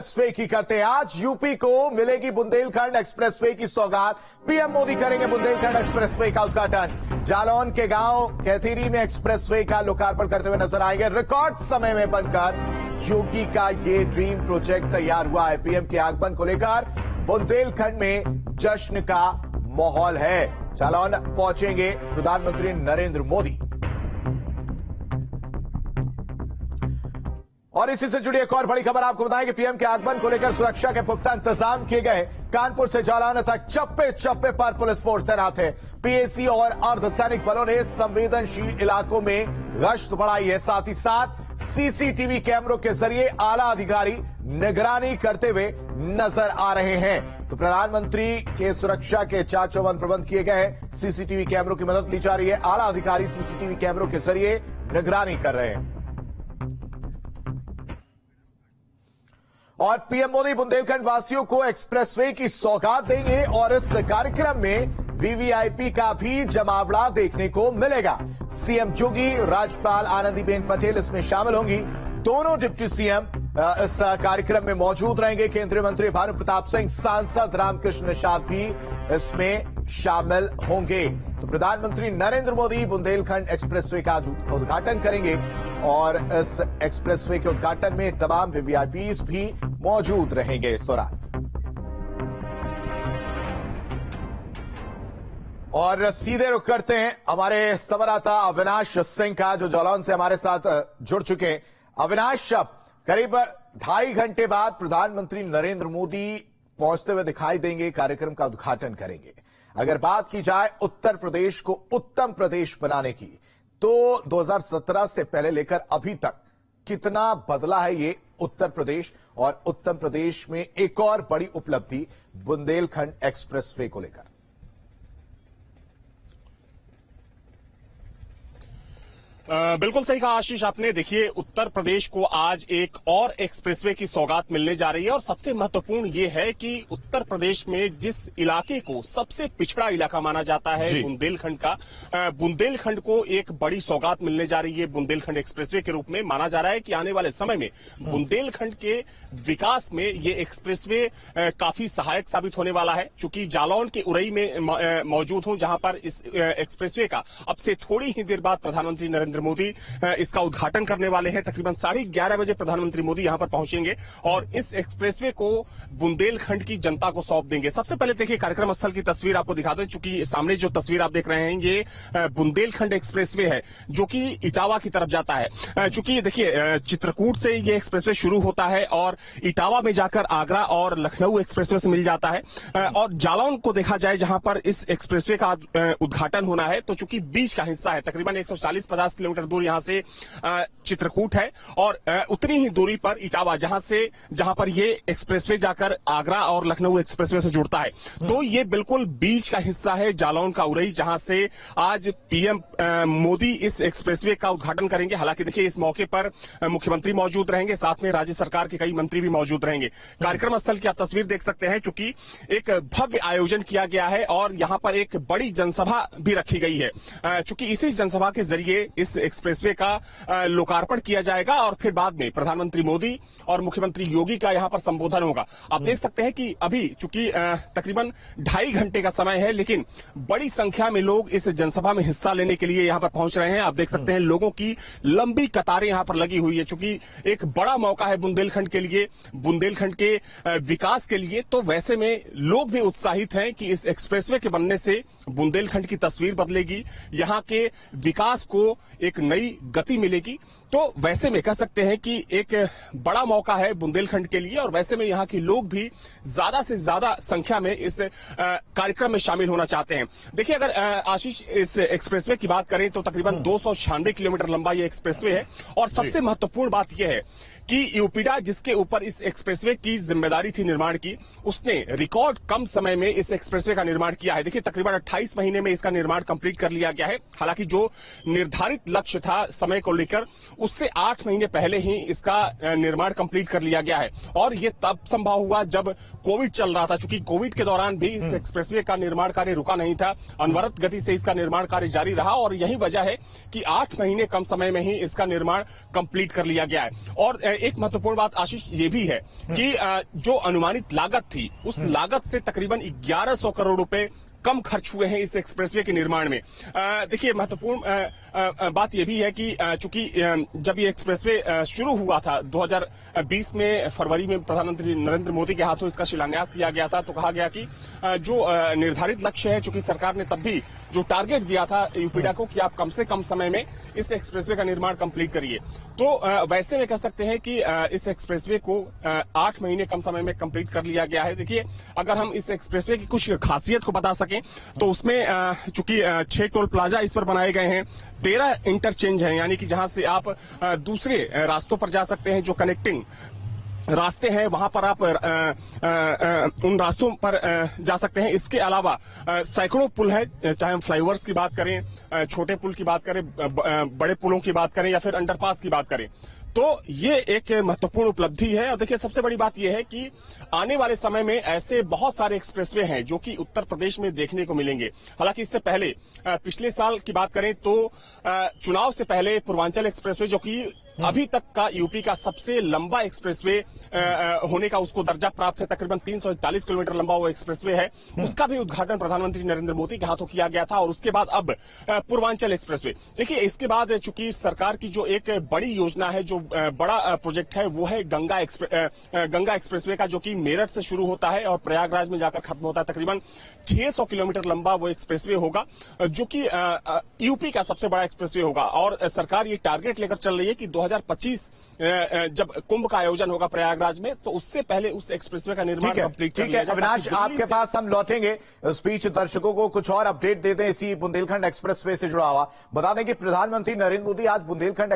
Expressway की करते हैं। आज यूपी को मिलेगी बुंदेलखंड एक्सप्रेसवे की सौगात। पीएम मोदी करेंगे बुंदेलखंड एक्सप्रेसवे का उद्घाटन। जालौन के गांव कैथीरी में एक्सप्रेसवे का लोकार्पण करते हुए नजर आएंगे। रिकॉर्ड समय में बनकर योगी का ये ड्रीम प्रोजेक्ट तैयार हुआ है। पीएम के आगमन को लेकर बुंदेलखंड में जश्न का माहौल है। जालौन पहुंचेंगे प्रधानमंत्री नरेंद्र मोदी। और इसी से जुड़ी एक और बड़ी खबर आपको बताएं कि पीएम के आगमन को लेकर सुरक्षा के पुख्ता इंतजाम किए गए। कानपुर से जालौन तक चप्पे चप्पे पर पुलिस फोर्स तैनात है। पीएसी और अर्धसैनिक बलों ने संवेदनशील इलाकों में गश्त बढ़ाई है। साथ ही साथ सीसीटीवी कैमरों के जरिए आला अधिकारी निगरानी करते हुए नजर आ रहे हैं। तो प्रधानमंत्री के सुरक्षा के चाक चौबंद प्रबंध किए गए हैं। सीसीटीवी कैमरों की मदद ली जा रही है। आला अधिकारी सीसीटीवी कैमरों के जरिए निगरानी कर रहे हैं। और पीएम मोदी बुंदेलखंड वासियों को एक्सप्रेसवे की सौगात देंगे और इस कार्यक्रम में वीवीआईपी का भी जमावड़ा देखने को मिलेगा। सीएम योगी, राज्यपाल आनंदीबेन पटेल इसमें शामिल होंगी। दोनों डिप्टी सीएम इस कार्यक्रम में मौजूद रहेंगे। केंद्रीय मंत्री भानु प्रताप सिंह, सांसद रामकृष्ण निषाद भी इसमें शामिल होंगे। तो प्रधानमंत्री नरेंद्र मोदी बुंदेलखंड एक्सप्रेसवे का उद्घाटन करेंगे और इस एक्सप्रेसवे के उद्घाटन में तमाम वीवीआईपीज भी मौजूद रहेंगे इस दौरान। और सीधे रुख करते हैं हमारे संवाददाता अविनाश सिंह का, जो जालौन से हमारे साथ जुड़ चुके हैं। अविनाश, करीब 2.5 घंटे बाद प्रधानमंत्री नरेंद्र मोदी पहुंचते हुए दिखाई देंगे, कार्यक्रम का उद्घाटन करेंगे। अगर बात की जाए उत्तर प्रदेश को उत्तम प्रदेश बनाने की, तो 2017 से पहले लेकर अभी तक कितना बदला है ये उत्तर प्रदेश, और उत्तर प्रदेश में एक और बड़ी उपलब्धि बुंदेलखंड एक्सप्रेसवे को लेकर। बिल्कुल सही कहा आशीष आपने। देखिए, उत्तर प्रदेश को आज एक और एक्सप्रेसवे की सौगात मिलने जा रही है और सबसे महत्वपूर्ण यह है कि उत्तर प्रदेश में जिस इलाके को सबसे पिछड़ा इलाका माना जाता है बुंदेलखंड का, बुंदेलखंड को एक बड़ी सौगात मिलने जा रही है बुंदेलखंड एक्सप्रेसवे के रूप में। माना जा रहा है कि आने वाले समय में बुंदेलखंड के विकास में ये एक्सप्रेसवे काफी सहायक साबित होने वाला है। चूंकि जालौन के उरई में मौजूद हूं, जहां पर इस एक्सप्रेसवे का अब से थोड़ी ही देर बाद प्रधानमंत्री नरेंद्र मोदी इसका उद्घाटन करने वाले हैं। तकरीबन 11:30 बजे प्रधानमंत्री मोदी यहां पर पहुंचेंगे और इस एक्सप्रेसवे को बुंदेलखंड की जनता को सौंप देंगे। सबसे पहले देखिए, कार्यक्रम स्थल की तस्वीर आपको दिखा दें। चूंकि सामने जो तस्वीर आप देख रहे हैं, ये बुंदेलखंड एक्सप्रेसवे है जो कि इटावा की तरफ जाता है। चूंकि देखिए, चित्रकूट से ये एक्सप्रेसवे शुरू होता है और इटावा में जाकर आगरा और लखनऊ एक्सप्रेसवे से मिल जाता है। और जालौन को देखा जाए, जहां पर इस एक्सप्रेसवे का उद्घाटन होना है, तो चूंकि बीच का हिस्सा है, तकरीबन 140-50 किलोमीटर दूर यहां से चित्रकूट है और उतनी ही दूरी पर इटावा, जहां पर ये एक्सप्रेसवे जाकर आगरा और लखनऊ एक्सप्रेसवे से जुड़ता है। तो ये बिल्कुल बीच का हिस्सा है जालौन का उरई, जहां से आज पीएम मोदी इस एक्सप्रेसवे का उद्घाटन करेंगे। हालांकि देखिए, इस मौके पर मुख्यमंत्री मौजूद रहेंगे, साथ में राज्य सरकार के कई मंत्री भी मौजूद रहेंगे। कार्यक्रम स्थल की आप तस्वीर देख सकते हैं। चूंकि एक भव्य आयोजन किया गया है और यहां पर एक बड़ी जनसभा भी रखी गई है। चूंकि इसी जनसभा के जरिए इस एक्सप्रेसवे का लोकार्पण किया जाएगा और फिर बाद में प्रधानमंत्री मोदी और मुख्यमंत्री योगी का यहां पर संबोधन होगा। आप देख सकते हैं कि अभी चूंकि तकरीबन 2.5 घंटे का समय है, लेकिन बड़ी संख्या में लोग इस जनसभा में हिस्सा लेने के लिए यहां पर पहुंच रहे हैं। आप देख सकते हैं लोगों की लंबी कतारें यहां पर लगी हुई है। चूंकि एक बड़ा मौका है बुंदेलखंड के लिए, बुंदेलखंड के विकास के लिए, तो वैसे में लोग भी उत्साहित हैं कि इस एक्सप्रेसवे के बनने से बुंदेलखंड की तस्वीर बदलेगी, यहां के विकास को एक नई गति मिलेगी। तो वैसे में कह सकते हैं कि एक बड़ा मौका है बुंदेलखंड के लिए और वैसे में यहां के लोग भी ज्यादा से ज्यादा संख्या में इस कार्यक्रम में शामिल होना चाहते हैं। देखिए, अगर आशीष इस एक्सप्रेसवे की बात करें तो तकरीबन 296 किलोमीटर लंबा ये एक्सप्रेसवे है और सबसे महत्वपूर्ण बात यह है कि यूपीडा, जिसके ऊपर इस एक्सप्रेसवे की जिम्मेदारी थी निर्माण की, उसने रिकॉर्ड कम समय में इस एक्सप्रेसवे का निर्माण किया है। देखिए, तकरीबन 28 महीने में इसका निर्माण कंप्लीट कर लिया गया है। हालांकि जो निर्धारित लक्ष्य था समय को लेकर, उससे 8 महीने पहले ही इसका निर्माण कंप्लीट कर लिया गया है और ये तब संभव हुआ जब कोविड चल रहा था। चूंकि कोविड के दौरान भी इस एक्सप्रेसवे का निर्माण कार्य रुका नहीं था, अनवरत गति से इसका निर्माण कार्य जारी रहा और यही वजह है कि 8 महीने कम समय में ही इसका निर्माण कंप्लीट कर लिया गया है। और एक महत्वपूर्ण बात आशीष ये भी है कि जो अनुमानित लागत थी उस लागत से तकरीबन 1100 करोड़ रुपए कम खर्च हुए हैं इस एक्सप्रेसवे के निर्माण में। देखिए महत्वपूर्ण बात यह भी है कि चूंकि जब ये एक्सप्रेसवे शुरू हुआ था 2020 में फरवरी में प्रधानमंत्री नरेंद्र मोदी के हाथों इसका शिलान्यास किया गया था, तो कहा गया कि जो निर्धारित लक्ष्य है, चूंकि सरकार ने तब भी जो टारगेट दिया था यूपीडा को कि आप कम से कम समय में इस एक्सप्रेसवे का निर्माण कंप्लीट करिए, तो वैसे में कह सकते हैं कि इस एक्सप्रेसवे को 8 महीने कम समय में कंप्लीट कर लिया गया है। देखिए अगर हम इस एक्सप्रेसवे की कुछ खासियत को बता सकें तो उसमें चूंकि 6 टोल प्लाजा इस पर बनाए गए हैं, 13 इंटरचेंज हैं, यानी कि जहां से आप दूसरे रास्तों पर जा सकते हैं, जो कनेक्टिंग रास्ते हैं वहां पर आप उन रास्तों पर जा सकते हैं। इसके अलावा सैकड़ों पुल है, चाहे हम फ्लाईओवर्स की बात करें, छोटे पुल की बात करें, बड़े पुलों की बात करें या फिर अंडरपास की बात करें, तो ये एक महत्वपूर्ण उपलब्धि है। और देखिए सबसे बड़ी बात यह है कि आने वाले समय में ऐसे बहुत सारे एक्सप्रेसवे हैं जो कि उत्तर प्रदेश में देखने को मिलेंगे। हालांकि इससे पहले पिछले साल की बात करें तो चुनाव से पहले पूर्वांचल एक्सप्रेसवे, जो कि अभी तक का यूपी का सबसे लंबा एक्सप्रेसवे होने का उसको दर्जा प्राप्त है, तकरीबन 341 किलोमीटर लंबा वो एक्सप्रेसवे है, उसका भी उद्घाटन प्रधानमंत्री नरेंद्र मोदी के हाथों किया गया था। और उसके बाद अब पूर्वांचल एक्सप्रेसवे, देखिए इसके बाद चूंकि सरकार की जो एक बड़ी योजना है, जो बड़ा प्रोजेक्ट है, वो है गंगा एक्सप्रेसवे का, जो कि मेरठ से शुरू होता है और प्रयागराज में जाकर खत्म होता है। तकरीबन 600 किलोमीटर लंबा वो एक्सप्रेसवे होगा, जो कि यूपी का सबसे बड़ा एक्सप्रेसवे होगा। और सरकार ये टारगेट लेकर चल रही है कि 2025 जब कुंभ का आयोजन होगा प्रयागराज में, तो उससे पहले उस एक्सप्रेसवे का निर्माण कंप्लीट कर लिया जाए। अविनाश, आपके पास हम लौटेंगे। इस बीच दर्शकों को कुछ और अपडेट दे दें इसी बुंदेलखंड एक्सप्रेसवे से जुड़ा हुआ। बता दें कि प्रधानमंत्री नरेंद्र मोदी आज बुंदेलखंड